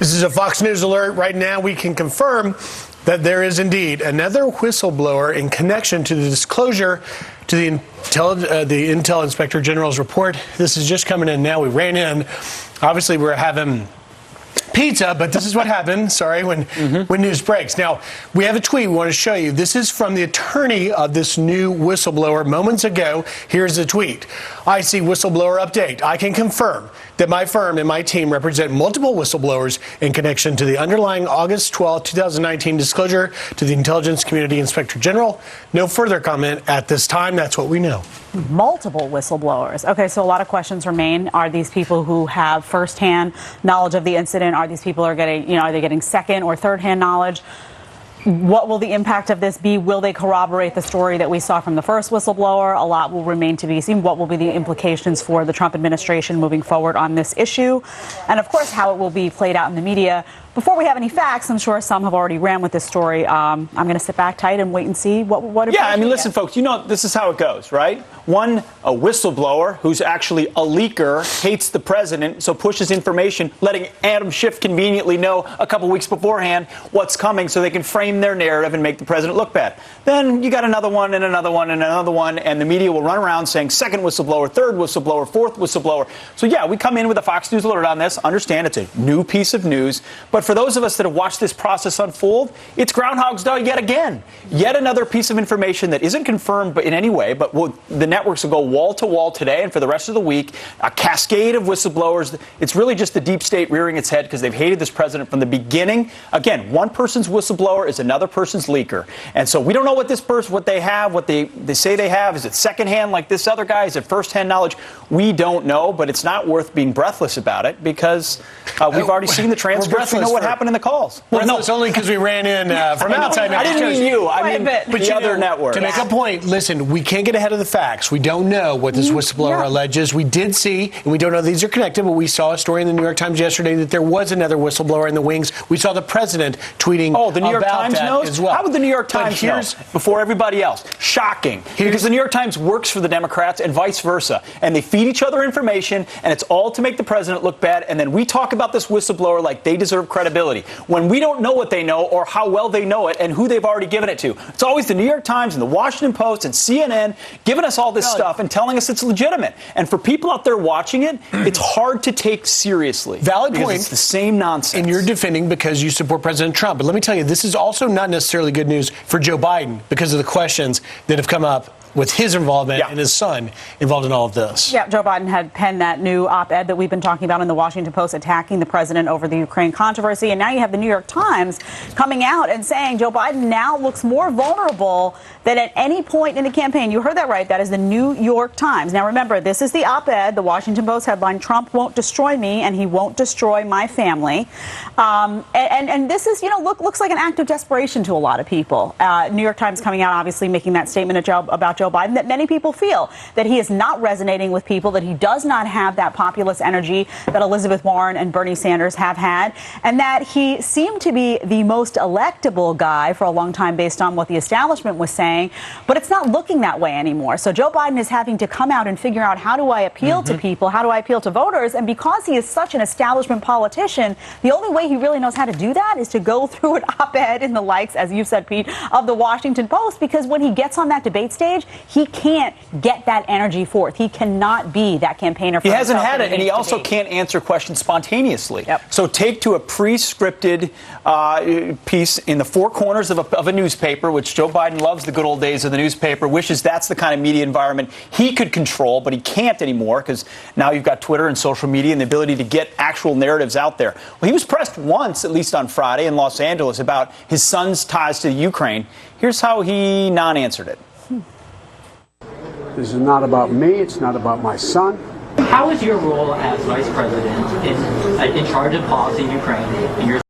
This is a Fox News alert. Right now, we can confirm that there is indeed another whistleblower in connection to the disclosure to the Intel Inspector General's report. This is just coming in now. We ran in. Obviously, we're having pizza, but this is what happened, when news breaks. Now, we have a tweet we want to show you. This is from the attorney of this new whistleblower moments ago. Here's the tweet. I see whistleblower update. I can confirm that my firm and my team represent multiple whistleblowers in connection to the underlying August 12, 2019 disclosure to the Intelligence Community Inspector General. No further comment at this time. That's what we know. Multiple whistleblowers. Okay, so a lot of questions remain. Are these people who have firsthand knowledge of the incident? Are these people are they getting second or third-hand knowledge? What will the impact of this be? Will they corroborate the story that we saw from the first whistleblower? A lot will remain to be seen. What will be the implications for the Trump administration moving forward on this issue? And, of course, how it will be played out in the media. Before we have any facts, I'm sure some have already ran with this story. I'm going to sit back tight and wait and see what. Yeah, I mean, listen, folks, this is how it goes, right? One, a whistleblower who's actually a leaker hates the president, so pushes information, letting Adam Schiff conveniently know a couple weeks beforehand what's coming so they can frame their narrative and make the president look bad. Then you got another one and another one and another one, and the media will run around saying second whistleblower, third whistleblower, fourth whistleblower. So, yeah, we come in with a Fox News alert on this. Understand it's a new piece of news. But for those of us that have watched this process unfold, it's Groundhog's Day yet again. Yet another piece of information that isn't confirmed in any way, but the networks will go wall to wall today and for the rest of the week. A cascade of whistleblowers. It's really just the deep state rearing its head because they've hated this president from the beginning. Again, one person's whistleblower is another person's leaker. And so we don't know what this person, what they have, what they say they have. Is it secondhand like this other guy? Is it firsthand knowledge? We don't know, but it's not worth being breathless about it because we've already seen the transcripts. We know what happened in the calls. Well, no, it's only because we ran in from outside. I didn't mean you. I mean the other network. To make a point, listen, we can't get ahead of the facts. We don't know what this whistleblower alleges. We did see, and we don't know these are connected, but we saw a story in the New York Times yesterday that there was another whistleblower in the wings. We saw the president tweeting the New York Times knows? As well. How would the New York Times know before everybody else? Shocking. Because the New York Times works for the Democrats and vice versa. And they feed each other information, and it's all to make the president look bad. And then we talk about this whistleblower like they deserve credibility when we don't know what they know or how well they know it and who they've already given it to. It's always the New York Times and the Washington Post and CNN giving us all this stuff and telling us it's legitimate. And for people out there watching it, it's hard to take seriously. Valid point. It's the same nonsense. And you're defending because you support President Trump. But let me tell you, this is also not necessarily good news for Joe Biden because of the questions that have come up with his involvement and his son involved in all of this. Yeah, Joe Biden had penned that new op-ed that we've been talking about in the Washington Post attacking the president over the Ukraine controversy. And now you have the New York Times coming out and saying Joe Biden now looks more vulnerable than at any point in the campaign. You heard that right. That is the New York Times. Now, remember, this is the op-ed, the Washington Post headline, Trump won't destroy me and he won't destroy my family. And this is, looks like an act of desperation to a lot of people. New York Times coming out, obviously making that statement about Joe Biden, that many people feel that he is not resonating with people, that he does not have that populist energy that Elizabeth Warren and Bernie Sanders have had, and that he seemed to be the most electable guy for a long time based on what the establishment was saying, but it's not looking that way anymore. So Joe Biden is having to come out and figure out how do I appeal to people, how do I appeal to voters, and because he is such an establishment politician, the only way he really knows how to do that is to go through an op-ed in the likes, as you said, Pete, of the Washington Post, because when he gets on that debate stage, he can't get that energy forth. He cannot be that campaigner for himself. He hasn't had it, and he also be. Can't answer questions spontaneously. Yep. So take to a pre-scripted piece in the four corners of a newspaper, which Joe Biden loves the good old days of the newspaper, wishes that's the kind of media environment he could control, but he can't anymore because now you've got Twitter and social media and the ability to get actual narratives out there. Well, he was pressed once, at least on Friday in Los Angeles, about his son's ties to the Ukraine. Here's how he non-answered it. This is not about me. It's not about my son. How is your role as vice president in charge of policy in Ukraine and your